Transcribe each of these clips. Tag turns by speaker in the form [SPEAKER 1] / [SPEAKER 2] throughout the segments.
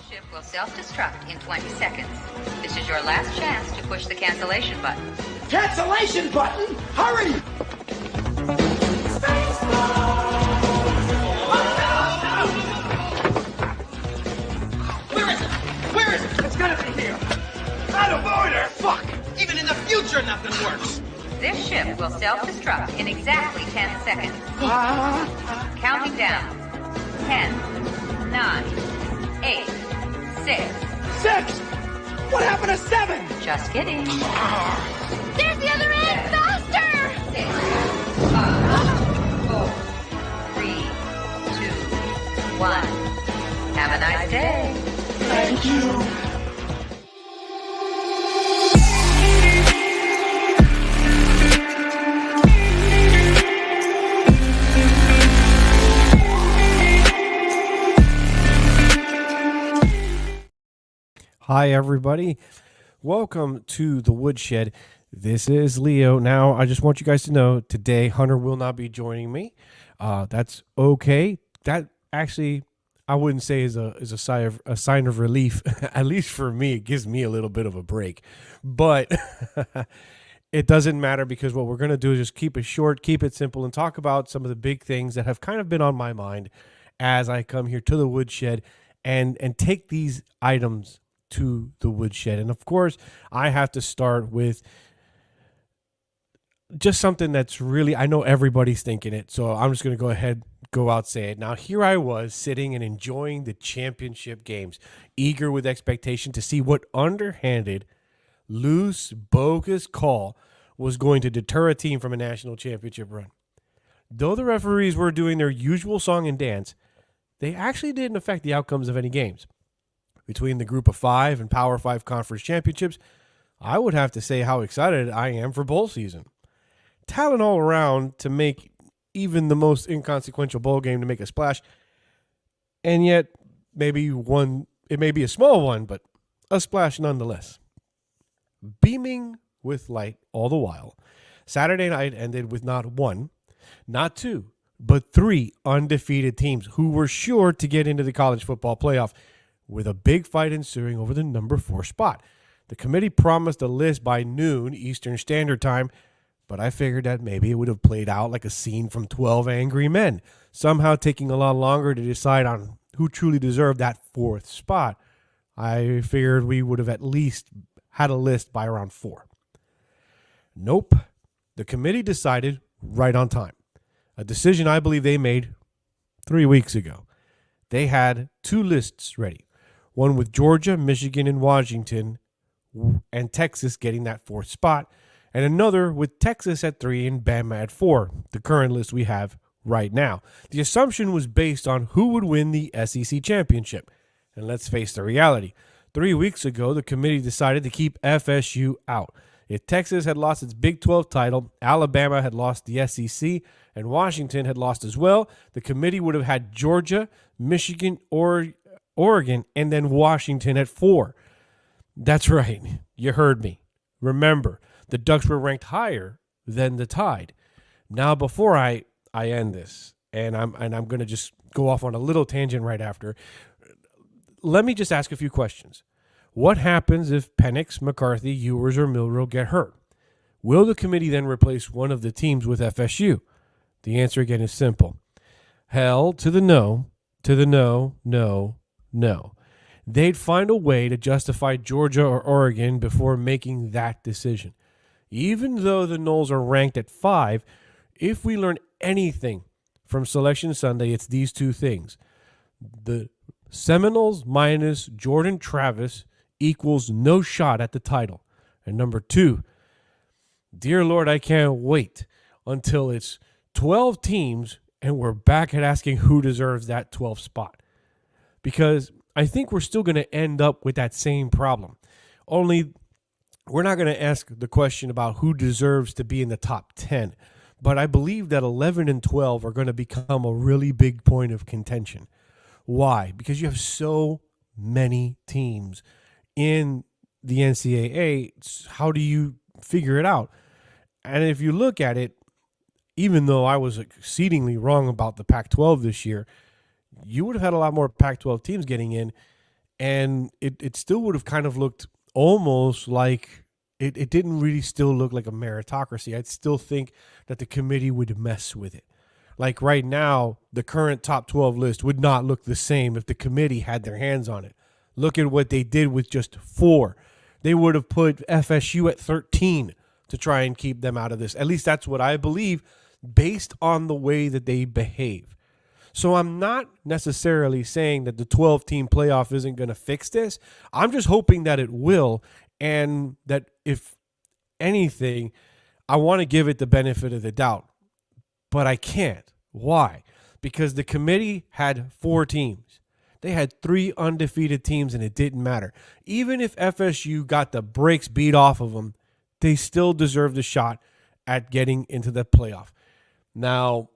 [SPEAKER 1] ship will self-destruct in 20 seconds. This is your last chance to push the cancellation button.
[SPEAKER 2] Cancellation button? Hurry!
[SPEAKER 3] Where is it? Where is it?
[SPEAKER 2] It's gotta be here. Out of order! Fuck!
[SPEAKER 3] Even in the future, nothing works.
[SPEAKER 1] This ship will self-destruct in exactly 10 seconds. Counting down. 10, 9, 8, 6.
[SPEAKER 2] 6! What happened to 7?
[SPEAKER 1] Just kidding.
[SPEAKER 4] There's the other end! Faster!
[SPEAKER 1] 6, 5, 4, 3, 2, 1. Have a nice day.
[SPEAKER 2] Thank you.
[SPEAKER 5] Hi, everybody. Welcome to the Woodshed. This is Leo. Now, I just want you guys to know today Hunter will not be joining me. That's okay. That actually, I wouldn't say is a sign of relief. At least for me, it gives me a little bit of a break. But it doesn't matter because what we're going to do is just keep it short, keep it simple, and talk about some of the big things that have kind of been on my mind as I come here to the Woodshed and take these items to the Woodshed. And of course, I have to start with just something that's really, I know everybody's thinking it, so I'm just going to go out, say it. Now, here I was sitting and enjoying the championship games, eager with expectation to see what underhanded, loose, bogus call was going to deter a team from a national championship run. Though the referees were doing their usual song and dance, they actually didn't affect the outcomes of any games. Between the Group of Five and Power Five conference championships, I would have to say how excited I am for bowl season. Talent all around to make even the most inconsequential bowl game to make a splash, and yet it may be a small one, but a splash nonetheless. Beaming with light all the while, Saturday night ended with not one, not two, but 3 undefeated teams who were sure to get into the college football playoff, with a big fight ensuing over the number 4 spot. The committee promised a list by noon Eastern Standard Time, but I figured that maybe it would have played out like a scene from 12 Angry Men, somehow taking a lot longer to decide on who truly deserved that 4th spot. I figured we would have at least had a list by around 4. Nope. The committee decided right on time. A decision I believe they made 3 weeks ago. They had 2 lists ready. One with Georgia, Michigan, and Washington, and Texas getting that 4th spot, and another with Texas at 3 and Bama at 4, the current list we have right now. The assumption was based on who would win the SEC championship. And let's face the reality. 3 weeks ago, the committee decided to keep FSU out. If Texas had lost its Big 12 title, Alabama had lost the SEC, and Washington had lost as well, the committee would have had Georgia, Michigan, Oregon, and then Washington at 4. That's right. You heard me. Remember, the Ducks were ranked higher than the Tide. Now, before I end this, and I'm going to just go off on a little tangent right after, let me just ask a few questions. What happens if Penix, McCarthy, Ewers, or Milroe get hurt? Will the committee then replace one of the teams with FSU? The answer again is simple. Hell to the no, no. They'd find a way to justify Georgia or Oregon before making that decision. Even though the Noles are ranked at 5, if we learn anything from Selection Sunday, it's these 2 things. The Seminoles minus Jordan Travis equals no shot at the title. And number 2, dear Lord, I can't wait until it's 12 teams and we're back at asking who deserves that 12th spot. Because I think we're still going to end up with that same problem. Only we're not going to ask the question about who deserves to be in the top 10. But I believe that 11 and 12 are going to become a really big point of contention. Why? Because you have so many teams in the NCAA. How do you figure it out? And if you look at it, even though I was exceedingly wrong about the Pac-12 this year, you would have had a lot more Pac-12 teams getting in And it still would have kind of looked almost like it didn't really still look like a meritocracy. I'd still think that the committee would mess with it. Like right now, the current top 12 list would not look the same if the committee had their hands on it. Look at what they did with just 4. They would have put FSU at 13 to try and keep them out of this. At least that's what I believe based on the way that they behave. So I'm not necessarily saying that the 12-team playoff isn't going to fix this. I'm just hoping that it will, and that if anything, I want to give it the benefit of the doubt. But I can't. Why? Because the committee had 4 teams. They had 3 undefeated teams, and it didn't matter. Even if FSU got the brakes beat off of them, they still deserved a shot at getting into the playoff. Now,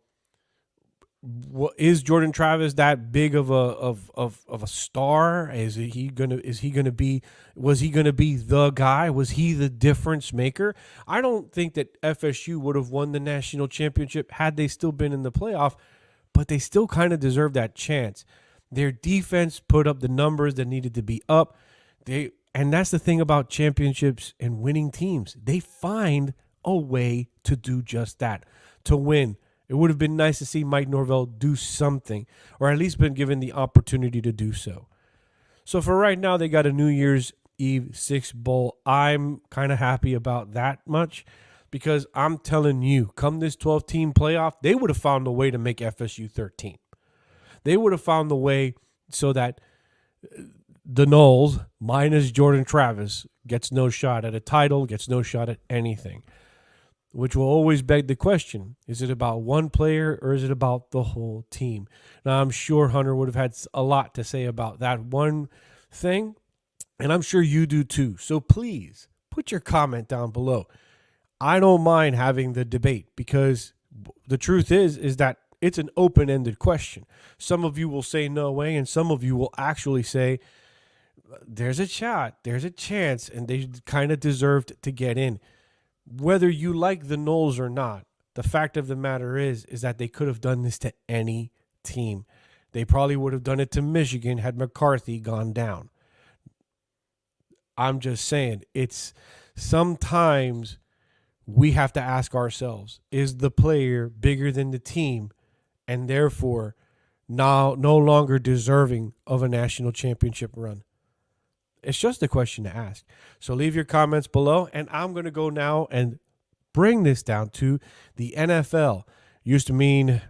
[SPEAKER 5] is Jordan Travis that big of a star? Was he gonna be the guy? Was he the difference maker? I don't think that FSU would have won the national championship had they still been in the playoff, but they still kind of deserve that chance. Their defense put up the numbers that needed to be up. And that's the thing about championships and winning teams. They find a way to do just that, to win. It would have been nice to see Mike Norvell do something, or at least been given the opportunity to do so. So for right now, they got a New Year's Eve 6 bowl. I'm kind of happy about that much because I'm telling you, come this 12-team playoff, they would have found a way to make FSU 13. They would have found the way so that the Noles, minus Jordan Travis, gets no shot at a title, gets no shot at anything, which will always beg the question, is it about one player or is it about the whole team? Now, I'm sure Hunter would have had a lot to say about that one thing, and I'm sure you do too. So please put your comment down below. I don't mind having the debate because the truth is that it's an open-ended question. Some of you will say no way, and some of you will actually say there's a shot, there's a chance, and they kind of deserved to get in. Whether you like the Noles or not, the fact of the matter is that they could have done this to any team. They probably would have done it to Michigan had McCarthy gone down. I'm just saying, it's sometimes we have to ask ourselves, is the player bigger than the team and therefore now no longer deserving of a national championship run? It's just a question to ask. So leave your comments below, and I'm going to go now and bring this down to the NFL. Used to mean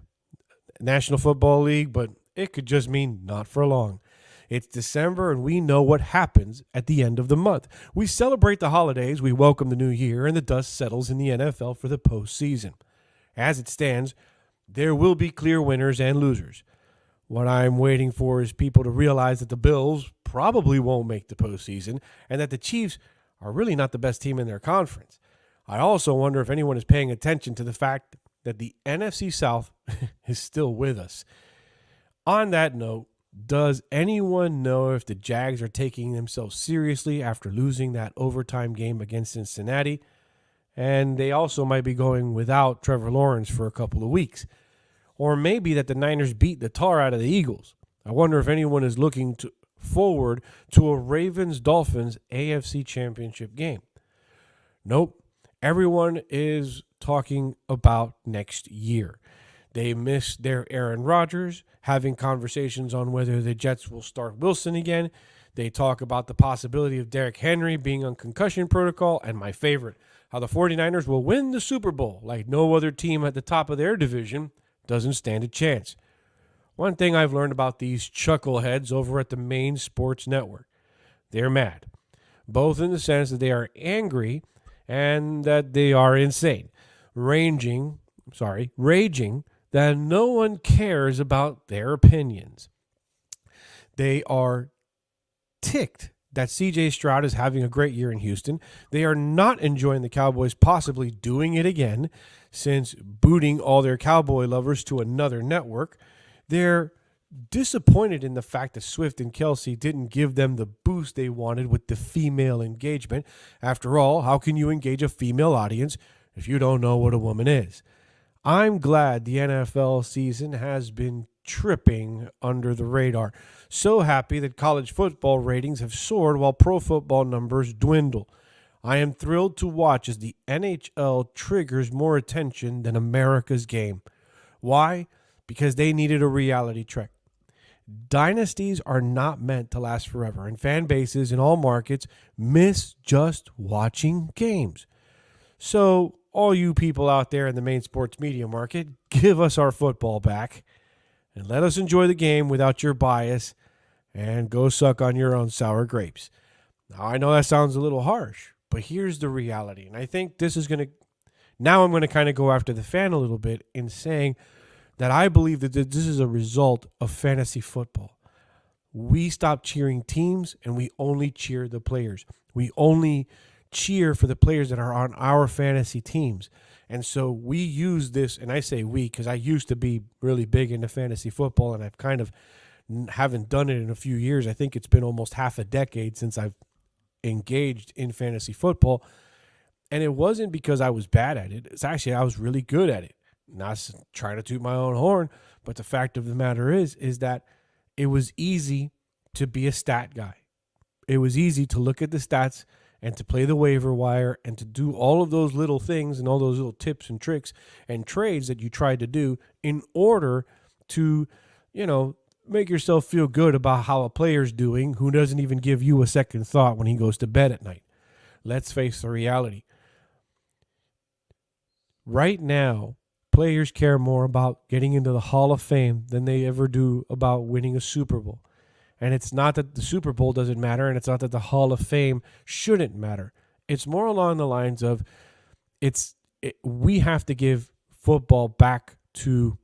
[SPEAKER 5] National Football League, but it could just mean not for long. It's December, and we know what happens at the end of the month. We celebrate the holidays, we welcome the new year, and the dust settles in the NFL for the postseason. As it stands, there will be clear winners and losers. What I'm waiting for is people to realize that the Bills probably won't make the postseason and that the Chiefs are really not the best team in their conference. I also wonder if anyone is paying attention to the fact that the NFC South is still with us. On that note, does anyone know if the Jags are taking themselves seriously after losing that overtime game against Cincinnati? And they also might be going without Trevor Lawrence for a couple of weeks. Or maybe that the Niners beat the tar out of the Eagles. I wonder if anyone is looking forward to a Ravens-Dolphins AFC Championship game. Nope. Everyone is talking about next year. They miss their Aaron Rodgers, having conversations on whether the Jets will start Wilson again. They talk about the possibility of Derrick Henry being on concussion protocol, and my favorite, how the 49ers will win the Super Bowl like no other team at the top of their division doesn't stand a chance. One thing I've learned about these chuckleheads over at the main sports network, they're mad, both in the sense that they are angry and that they are insane, raging that no one cares about their opinions. They are ticked that C.J. Stroud is having a great year in Houston. They are not enjoying the Cowboys possibly doing it again since booting all their Cowboy lovers to another network. They're disappointed in the fact that Swift and Kelsey didn't give them the boost they wanted with the female engagement. After all, how can you engage a female audience if you don't know what a woman is? I'm glad the NFL season has been tripping under the radar. So happy that college football ratings have soared while pro football numbers dwindle. I am thrilled to watch as the NHL triggers more attention than America's game. Why? Because they needed a reality check. Dynasties are not meant to last forever, and fan bases in all markets miss just watching games. So, all you people out there in the main sports media market, give us our football back and let us enjoy the game without your bias and go suck on your own sour grapes. Now, I know that sounds a little harsh, but here's the reality. And I think this is going to, now I'm going to kind of go after the fan a little bit in saying that I believe that this is a result of fantasy football. We stop cheering teams and we only cheer the players. We only cheer for the players that are on our fantasy teams. And so we use this, and I say we because I used to be really big into fantasy football, and I've kind of haven't done it in a few years. I think it's been almost half a decade since I've engaged in fantasy football. And it wasn't because I was bad at it. It's actually I was really good at it. Not trying to toot my own horn, but the fact of the matter is that it was easy to be a stat guy. It was easy to look at the stats and to play the waiver wire and to do all of those little things and all those little tips and tricks and trades that you tried to do in order to, make yourself feel good about how a player's doing who doesn't even give you a second thought when he goes to bed at night. Let's face the reality. Right now, players care more about getting into the Hall of Fame than they ever do about winning a Super Bowl. And it's not that the Super Bowl doesn't matter, and it's not that the Hall of Fame shouldn't matter. It's more along the lines of we have to give football back to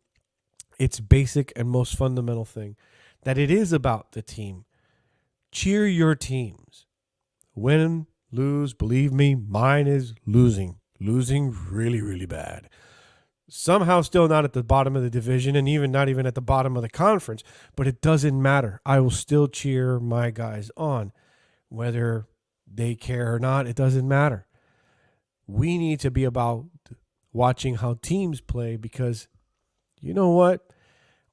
[SPEAKER 5] its basic and most fundamental thing, that it is about the team. Cheer your teams. Win, lose, believe me, mine is losing. Losing really, really bad. Somehow still not at the bottom of the division and not even at the bottom of the conference, but it doesn't matter. I will still cheer my guys on. Whether they care or not, it doesn't matter. We need to be about watching how teams play because you know what?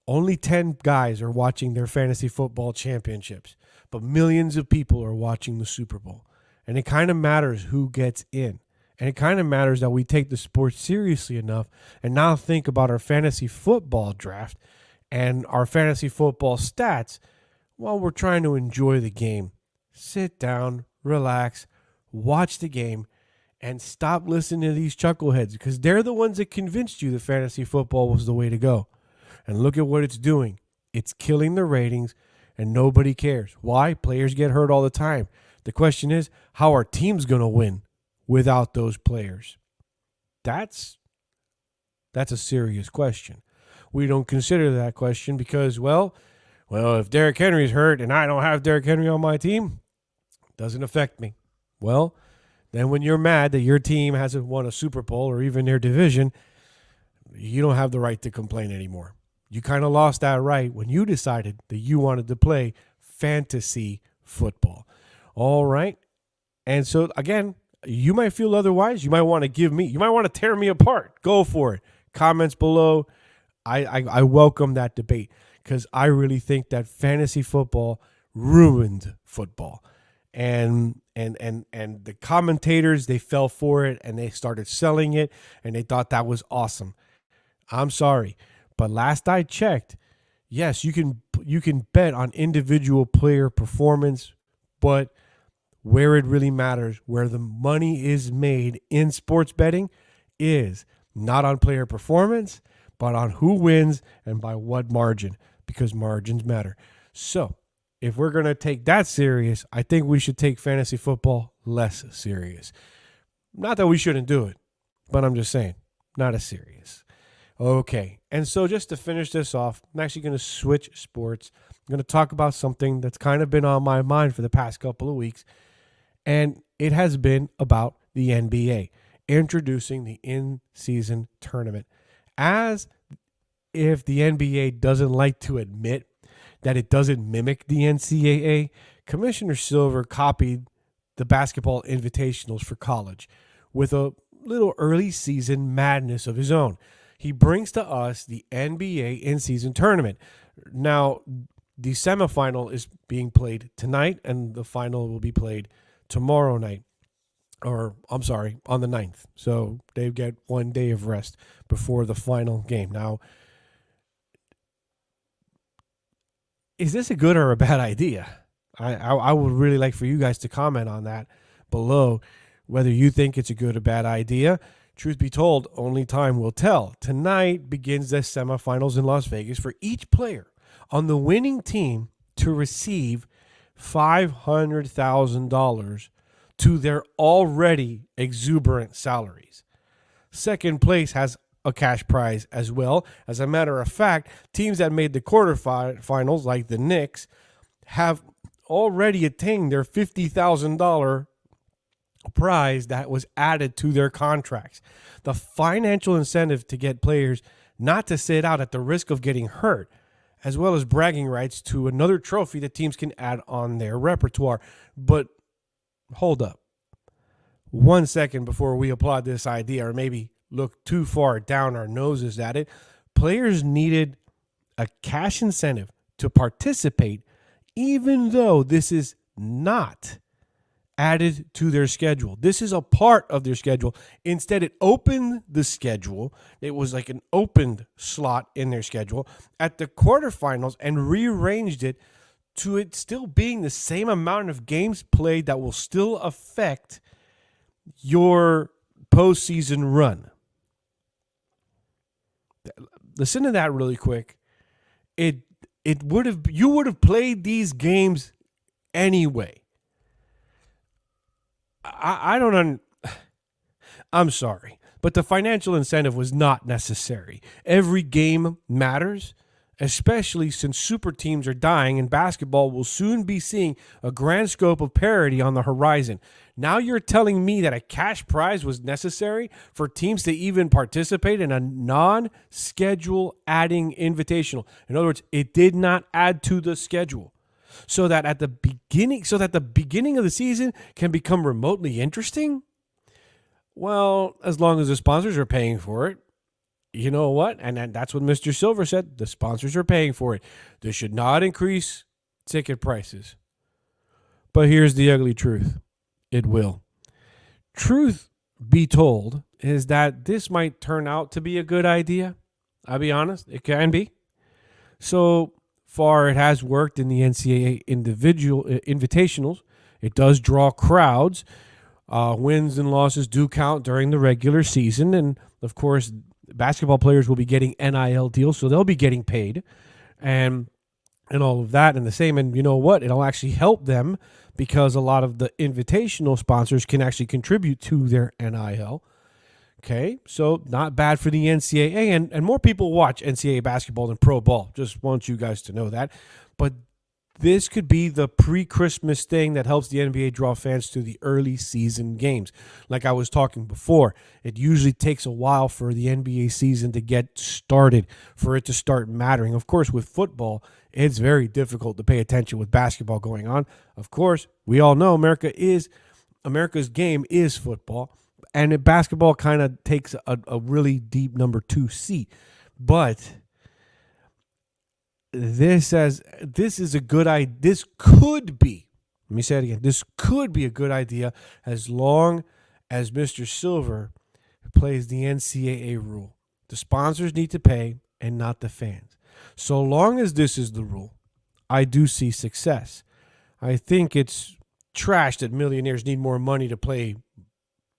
[SPEAKER 5] Only 10 guys are watching their fantasy football championships, but millions of people are watching the Super Bowl. And it kind of matters who gets in. And it kind of matters that we take the sport seriously enough and now think about our fantasy football draft and our fantasy football stats while we're trying to enjoy the game. Sit down, relax, watch the game, and stop listening to these chuckleheads because they're the ones that convinced you that fantasy football was the way to go. And look at what it's doing. It's killing the ratings, and nobody cares. Why? Players get hurt all the time. The question is, how are teams going to win without those players? That's a serious question. We don't consider that question because, well, if Derrick Henry's hurt and I don't have Derrick Henry on my team, it doesn't affect me. Well, then when you're mad that your team hasn't won a Super Bowl or even their division, you don't have the right to complain anymore. You kind of lost that right when you decided that you wanted to play fantasy football. All right. And so, again, you might feel otherwise. You might want to tear me apart. Go for it. Comments below. I welcome that debate because I really think that fantasy football ruined football. And the commentators, they fell for it and they started selling it and they thought that was awesome. I'm sorry, but last I checked, yes, you can bet on individual player performance, but where it really matters, where the money is made in sports betting is not on player performance, but on who wins and by what margin, because margins matter. So if we're going to take that serious, I think we should take fantasy football less serious. Not that we shouldn't do it, but I'm just saying, not as serious. Okay, and so just to finish this off, I'm actually going to switch sports. I'm going to talk about something that's kind of been on my mind for the past couple of weeks, and it has been about the NBA, introducing the in-season tournament. As if the NBA doesn't like to admit that it doesn't mimic the NCAA, Commissioner Silver copied the basketball invitationals for college with a little early season madness of his own. He brings to us the NBA in-season tournament. Now, the semifinal is being played tonight, and the final will be played tomorrow night. Or, I'm sorry, on the 9th. So they get 1 day of rest before the final game. Now, is this a good or a bad idea? I would really like for you guys to comment on that below, whether you think it's a good or bad idea. Truth be told, only time will tell. Tonight begins the semifinals in Las Vegas for each player on the winning team to receive $500,000 to their already exuberant salaries. Second place has a cash prize as well. As a matter of fact, teams that made the quarterfinals, like the Knicks, have already attained their $50,000 prize that was added to their contracts. The financial incentive to get players not to sit out at the risk of getting hurt, as well as bragging rights to another trophy that teams can add on their repertoire. But hold up 1 second before we applaud this idea or maybe look too far down our noses at it. Players needed a cash incentive to participate, even though this is not added to their schedule. This is a part of their schedule. Instead, it opened the schedule. It was like an opened slot in their schedule at the quarterfinals and rearranged it to it still being the same amount of games played that will still affect your postseason run. Listen to that really quick. You would have played these games anyway. I'm sorry, but the financial incentive was not necessary. Every game matters, especially since super teams are dying and basketball will soon be seeing a grand scope of parity on the horizon. Now you're telling me that a cash prize was necessary for teams to even participate in a non-schedule adding invitational. In other words, it did not add to the schedule. So that the beginning of the season can become remotely interesting? Well, as long as the sponsors are paying for it. You know what? And that's what Mr. Silver said. The sponsors are paying for it. They should not increase ticket prices. But here's the ugly truth. It will. Truth be told is that this might turn out to be a good idea. I'll be honest. It can be. So far, it has worked in the NCAA individual invitationals. It does draw crowds. Wins and losses do count during the regular season. And, of course, basketball players will be getting NIL deals, so they'll be getting paid and all of that. And the same, and you know what? It'll actually help them because a lot of the invitational sponsors can actually contribute to their NIL. Okay, so not bad for the NCAA, and more people watch NCAA basketball than pro ball. Just want you guys to know that. But this could be the pre-Christmas thing that helps the NBA draw fans to the early season games. Like I was talking before, it usually takes a while for the NBA season to get started, for it to start mattering. Of course, with football, it's very difficult to pay attention with basketball going on. Of course, we all know America's game is football. And basketball kind of takes a really deep number 2 seat. But this is a good idea. This could be, let me say it again, this could be a good idea as long as Mr. Silver plays the NCAA rule. The sponsors need to pay and not the fans. So long as this is the rule, I do see success. I think it's trash that millionaires need more money to play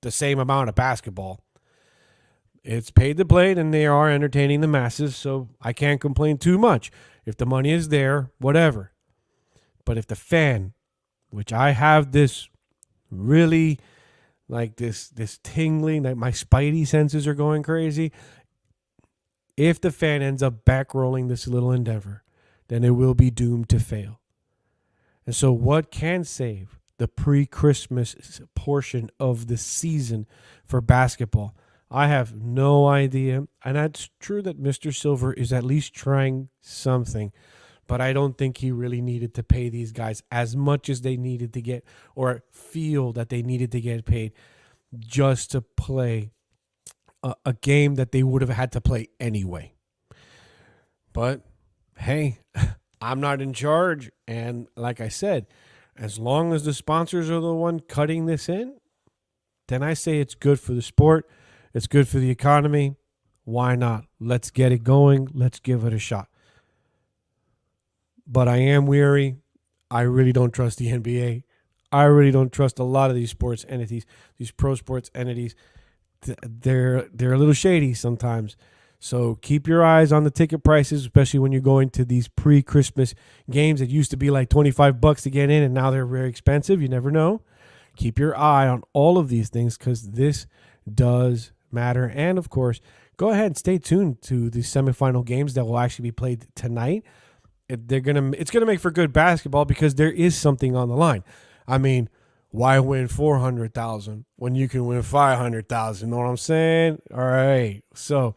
[SPEAKER 5] the same amount of basketball. It's paid to play, and they are entertaining the masses, so I can't complain too much. If the money is there, whatever. But if the fan, which I have this really, like this tingling, like my spidey senses are going crazy. If the fan ends up bankrolling this little endeavor, then it will be doomed to fail. And so what can save the pre-Christmas portion of the season for basketball? I have no idea. And that's true that Mr. Silver is at least trying something. But I don't think he really needed to pay these guys as much as they needed to get, or feel that they needed to get paid just to play a game that they would have had to play anyway. But hey, I'm not in charge. And like I said, as long as the sponsors are the one cutting this in, then I say it's good for the sport. It's good for the economy. Why not? Let's get it going. Let's give it a shot. But I am weary. I really don't trust the NBA. I really don't trust a lot of these sports entities, these pro sports entities. They're a little shady sometimes. So keep your eyes on the ticket prices, especially when you're going to these pre-Christmas games that used to be like $25 to get in, and now they're very expensive. You never know. Keep your eye on all of these things because this does matter. And, of course, go ahead and stay tuned to the semifinal games that will actually be played tonight. It's gonna make for good basketball because there is something on the line. I mean, why win 400,000 when you can win 500,000? Know what I'm saying? All right. So,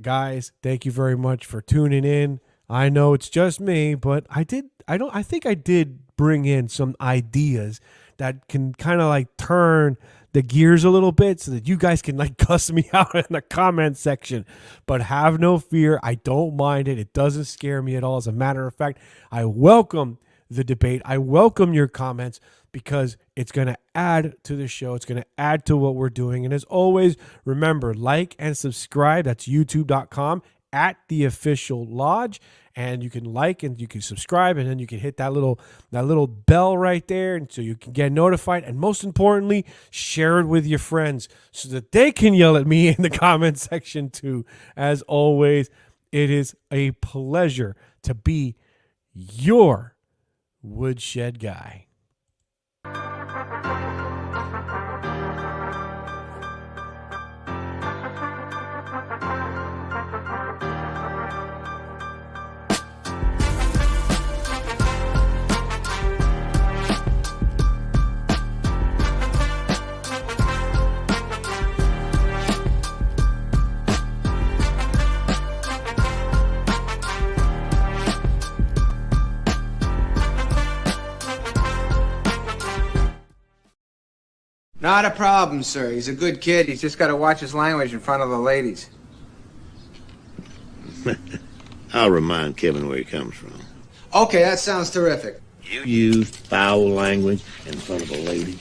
[SPEAKER 5] guys, thank you very much for tuning in. I know it's just me, but I think I did bring in some ideas that can kind of like turn the gears a little bit so that you guys can like cuss me out in the comment section. But have no fear. I don't mind it. It doesn't scare me at all. As a matter of fact, I welcome the debate. I welcome your comments because it's going to add to the show. It's going to add to what we're doing. And as always, remember, like and subscribe. That's youtube.com @theofficiallodge. And you can like and you can subscribe, and then you can hit that little bell right there, and so you can get notified. And most importantly, share it with your friends so that they can yell at me in the comment section too. As always, it is a pleasure to be your Woodshed guy.
[SPEAKER 6] Not a problem, sir. He's a good kid. He's just got to watch his language in front of the ladies.
[SPEAKER 7] I'll remind Kevin where he comes from.
[SPEAKER 6] Okay, that sounds terrific.
[SPEAKER 7] You use foul language in front of a lady?